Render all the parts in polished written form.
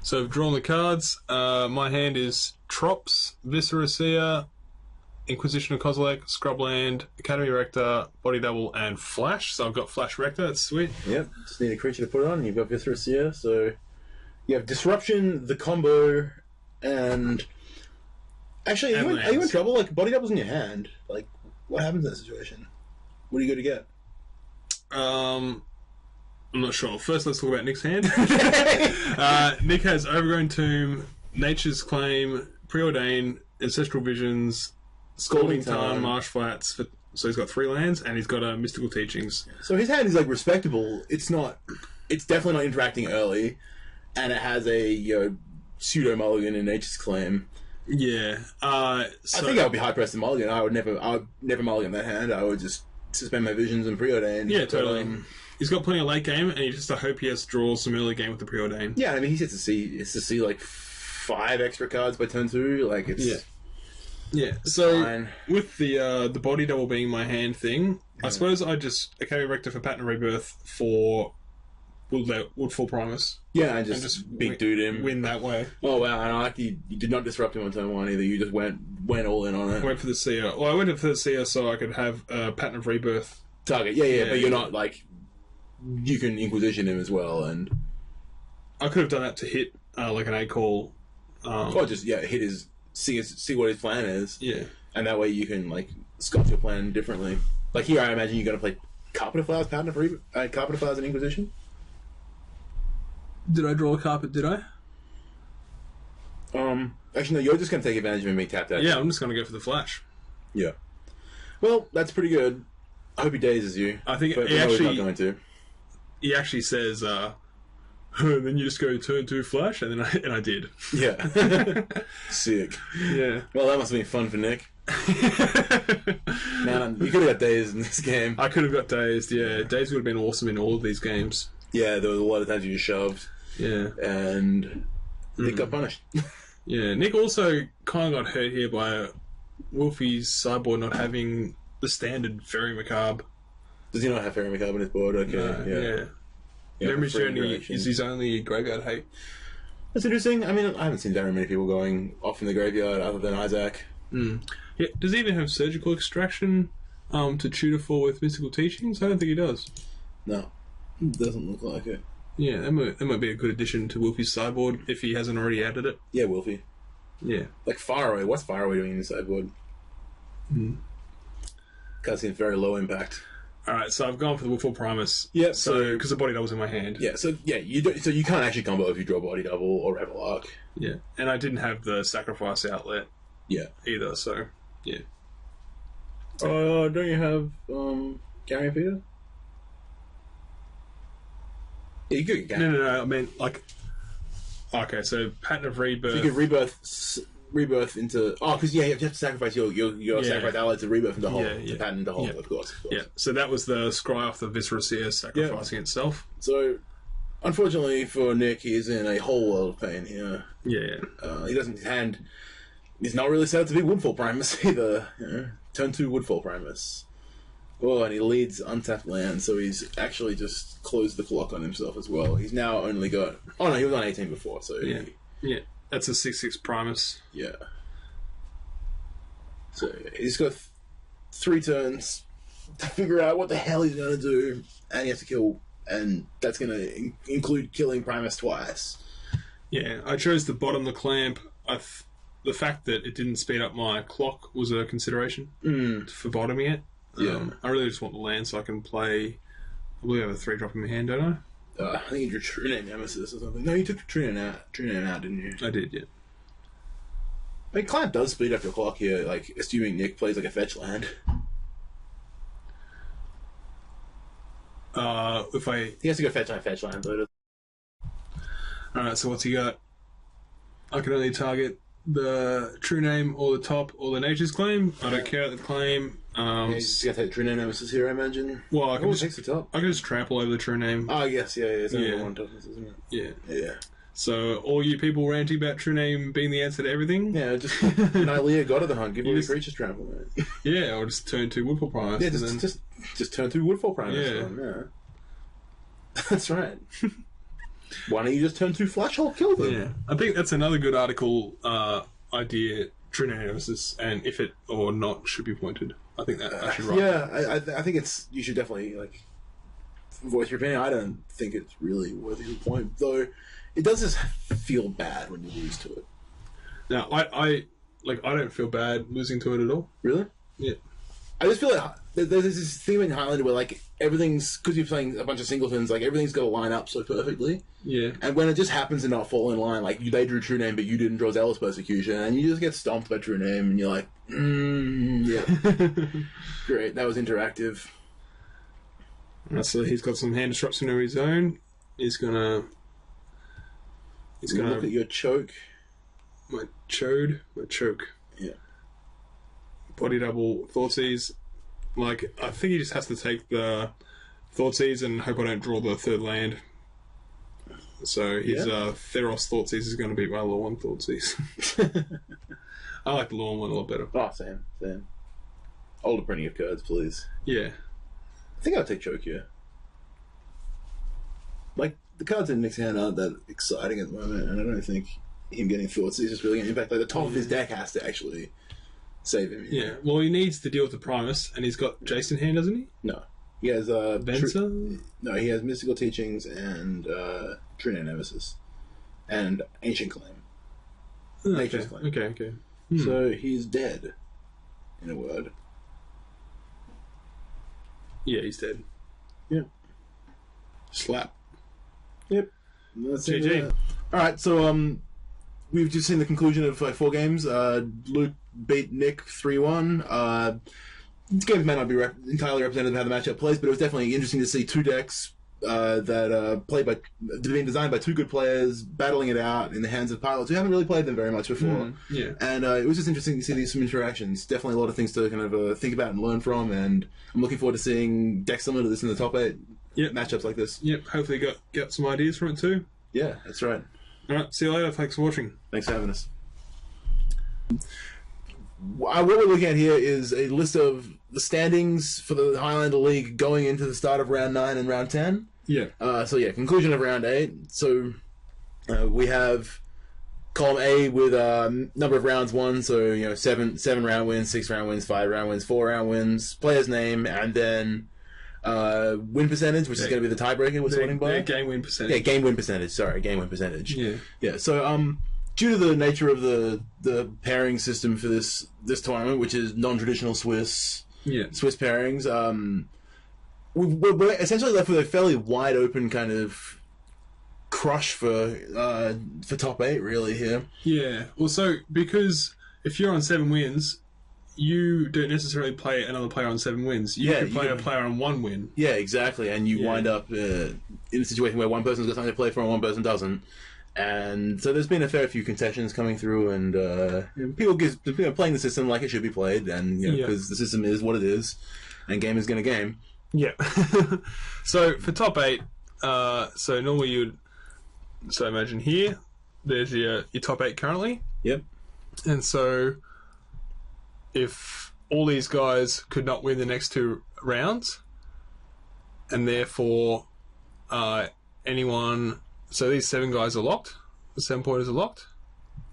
So I've drawn the cards. My hand is Trops, Viscera Seer, Inquisition of Kozilek, Scrubland, Academy Rector, Body Double, and Flash. So I've got Flash Rector. That's sweet. Yep. Just need a creature to put it on. You've got Viscera Seer, so you have Disruption, the combo, and actually, are you in trouble? Like, Body Double's in your hand. Like, what happens in that situation? What do you go to get? I'm not sure. First, let's talk about Nick's hand. Nick has Overgrown Tomb, Nature's Claim, Preordain, Ancestral Visions, Scalding Tarn, Marsh Flats. So he's got 3 lands, and he's got Mystical Teachings. So his hand is like respectable. It's not. It's definitely not interacting early, and it has a pseudo mulligan in Nature's Claim. Yeah. I think I would be high pressed in mulligan. I would never mulligan that hand. I would just suspend my visions and preordain. Yeah, totally. He's got plenty of late game, and I hope he has to draw some early game with the preordain. Yeah, I mean, he gets to see like 5 extra cards by turn 2. Like, it's So fine. With the body double being my hand thing, I suppose I just Academy Rector for Pattern of Rebirth for Woodfall Primus. Yeah, and just big dude him, win that way. Oh wow! And I like you did not disrupt him on turn 1 either. You just went all in on it. Went for the Seer. Well, I went for the Seer so I could have Pattern of Rebirth target. Yeah, but you're not like. You can Inquisition him as well, and I could have done that to hit like an 8 call. Or just hit his see what his plan is. Yeah, and that way you can like sculpt your plan differently. Like here, I imagine you're going to play Carpenter Flowers, Carpenter Flowers, and Inquisition. Did I draw a carpet? Did I? Actually, no. You're just going to take advantage of him being tapped out. Yeah, I'm just going to go for the Flash. Yeah. Well, that's pretty good. I hope he dazes you. I think but he's not going to. He actually says, then you just go turn 2 Flash, and then I did. Yeah. Sick. Yeah. Well, that must have been fun for Nick. Man, you could have got dazed in this game. I could have got dazed, yeah. Dazed would have been awesome in all of these games. Yeah, there was a lot of times you just shoved. Yeah. And Nick got punished. Yeah, Nick also kind of got hurt here by Wolfie's sideboard not having the standard Fairy Macabre. Does he not have Fairy Macabre on his board? Okay, no, yeah. Memory Journey is his only graveyard hate. That's interesting. I mean, I haven't seen very many people going off in the graveyard other than Isaac. Yeah, does he even have Surgical Extraction to tutor for with Mystical Teachings? I don't think he does. No, it doesn't look like it. Yeah, that might be a good addition to Wolfie's sideboard if he hasn't already added it. Yeah, Wolfie. Yeah. Like Faraway. What's Faraway doing in the sideboard? Card seems very low impact. Alright, so I've gone for the Woodfall Primus. Yeah, so because the Body Double's in my hand. Yeah, so you can't actually combo if you draw Body Double or Rebel Arc. Yeah, and I didn't have the Sacrifice outlet. Yeah. Either, so yeah. Don't you have Carrion Feeder? Yeah, you could get No. I mean, like, okay, so Pattern of Rebirth. So you could rebirth into because you have to sacrifice your sacrifice ally to rebirth into whole to pattern to whole, of course. Yeah, so that was the scry off the Viscera Seer sacrificing itself. So unfortunately for Nick, he's in a whole world of pain here. Yeah. He doesn't hand. He's not really set up to be Woodfall Primus either. Turn 2 Woodfall Primus. Oh, and he leads untapped land, so he's actually just closed the clock on himself as well. He's now only got. Oh no, he was on 18 before, so yeah. That's a 6/6 Primus. Yeah. So he's got 3 turns to figure out what the hell he's going to do, and he has to kill, and that's going to include killing Primus twice. Yeah, I chose to bottom the clamp. The fact that it didn't speed up my clock was a consideration for bottoming it. Yeah. I really just want the land so I can play. I believe I have a 3-drop in my hand, don't I? I think you drew True Name Nemesis or something. No, you took True Name out, didn't you? I did, yeah. I mean, Clamp does speed up your clock here, like, assuming Nick plays like a fetch land. He has to go fetch land, though. Alright, so what's he got? I can only target the True Name or the top or the Nature's Claim. I don't care about the claim. He's got that True Name Nemesis here, I imagine. Well, I can takes the top. I can just trample over the True Name. Oh, yes, yeah. It's only one toughness, isn't it? Yeah. So, all you people ranting about True Name being the answer to everything? Yeah, just Nylea got of the hunt. Give all your creatures trample, man. Yeah, or just turn 2 Woodfall Primus. Yeah, just turn 2 Woodfall Primus. Yeah. That's right. Why don't you just turn 2 Flash Hulk, kill them? Yeah, I think that's another good article idea. True nemesis, and if it or not should be pointed. I think that I should write. Yeah, I think you should definitely voice your opinion. I don't think it's really worthy of the point, though. It does just feel bad when you lose to it. Now, I don't feel bad losing to it at all. Really? Yeah. I just feel like there's this theme in Highlander where everything's, because you're playing a bunch of singletons, everything's got to line up so perfectly. Yeah. And when it just happens to not fall in line, they drew True Name but you didn't draw Zealous Persecution, and you just get stomped by True Name, and you're like, yeah. Great, that was interactive. So he's got some hand disruption of his own. He's gonna look at your choke. My choke. Yeah. Body double Thoughtseize. I think he just has to take the Thoughtseize and hope I don't draw the third land. So his Theros Thoughtseize is going to beat my Lawn Thoughtseize. I like the Lawn one a lot better. Oh, same. Older printing of cards, please. Yeah. I think I'll take choke here. The cards in Nick's hand aren't that exciting at the moment, and I don't think him getting Thoughtseize is really going to impact. The top of his deck has to actually save him. Yeah, well, he needs to deal with the Primus, and he's got Jason in hand, doesn't he? No. He has Venser? No, he has Mystical Teachings and True Nemesis. And Ancient Claim. Nature's Claim. Okay. So he's dead, in a word. Yeah, he's dead. Yeah. Slap. Yep. That's GG. Alright, so we've just seen the conclusion of 4 games. Luke beat Nick 3-1. This game may not be entirely representative of how the matchup plays, but it was definitely interesting to see 2 decks that being designed by 2 good players, battling it out in the hands of pilots who haven't really played them very much before. Yeah. And it was just interesting to see some interactions. Definitely a lot of things to kind of think about and learn from, and I'm looking forward to seeing decks similar to this in the top 8. Yep. Matchups like this. Yep, hopefully get some ideas from it too. Yeah, that's right. Alright, see you later. Thanks for watching. Thanks for having us. What we're looking at here is a list of the standings for the Highlander League going into the start of round 9 and round 10. Yeah. Conclusion of round 8. So we have column A with number of rounds won. So 7 round wins, 6 round wins, 5 round wins, 4 round wins, player's name, and then win percentage, which is going to be the tiebreaker we're sorting by. Game win percentage. Yeah, game win percentage. Sorry, game win percentage. Yeah. So due to the nature of the pairing system for this tournament, which is non-traditional Swiss pairings, we're essentially left with a fairly wide open kind of crush for top 8 really here. Yeah. Well, so because if you're on 7 wins, you don't necessarily play another player on 7 wins. You could play a player on 1 win. Yeah, exactly. And you wind up in a situation where one person's got something to play for and one person doesn't. And so there's been a fair few concessions coming through, and people playing the system like it should be played, and because the system is what it is, and game is going to game. Yeah. So for top 8, so normally so imagine here, there's your top 8 currently. Yep. And so if all these guys could not win the next 2 rounds, and therefore anyone... So these 7 guys are locked? The 7 pointers are locked?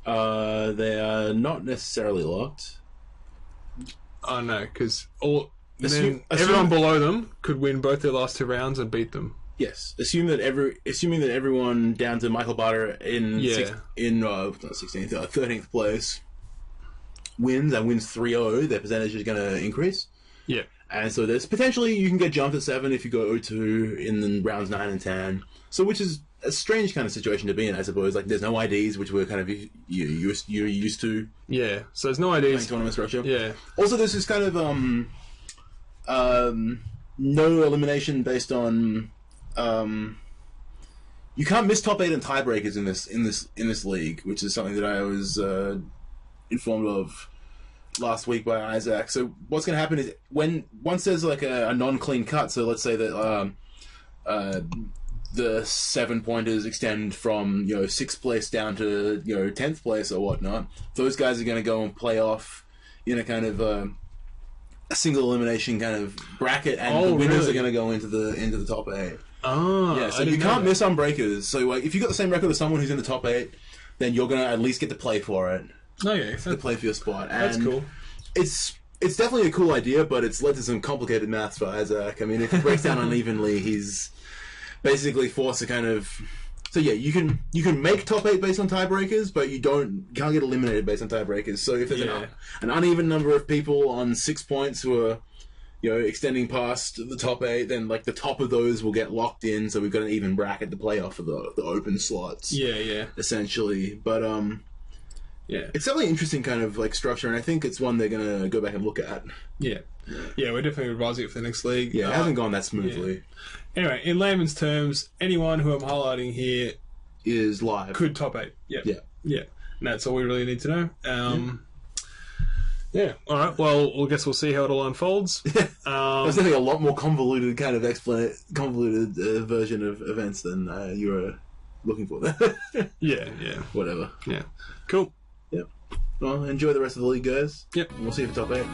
They are not necessarily locked. Oh, no, because everyone below them could win both their last 2 rounds and beat them. Yes, assuming that everyone down to Michael Barter in 13th place wins 3-0, their percentage is going to increase. Yeah. And so there's potentially you can get jumped at 7 if you go 0-2 in the rounds 9 and 10. So which is a strange kind of situation to be in, I suppose. There's no IDs, which we're kind of you're used to. Yeah. So there's no IDs. Tournament structure. Yeah. Also, there's this kind of no elimination based on you can't miss top 8 and tiebreakers in this league, which is something that I was informed of last week by Isaac. So what's going to happen is once there's a non-clean cut, so let's say that the 7 pointers extend from 6th place down to 10th place or whatnot, those guys are going to go and play off in a kind of a single elimination kind of bracket, and the winners are going to go into the top 8. Oh, Yeah, so you can't miss unbreakers. So like, if you got the same record as someone who's in the top 8, then you're gonna at least get to play for it. Okay, To play for your spot. And that's cool. It's definitely a cool idea, but it's led to some complicated maths for Isaac. I mean, if it breaks down unevenly, he's basically forced to kind of. So yeah, you can make top 8 based on tiebreakers, but you can't get eliminated based on tiebreakers. So if there's an uneven number of people on 6 points who are, extending past the top 8, then like the top of those will get locked in. So we've got an even bracket to play off of the open slots. Yeah. Essentially, but yeah, it's definitely an interesting kind of like structure, and I think it's one they're gonna go back and look at. Yeah, we're definitely revising it for the next league. Yeah, it hasn't gone that smoothly. Yeah. Anyway, in layman's terms, anyone who I'm highlighting here is live. Could top 8. Yeah. And that's all we really need to know. Yeah. All right. Well, I guess we'll see how it all unfolds. There's definitely a lot more convoluted kind of convoluted version of events than you were looking for there. Yeah. Whatever. Yeah. Cool. Yep. Well, enjoy the rest of the league, guys. Yep. We'll see you for top 8.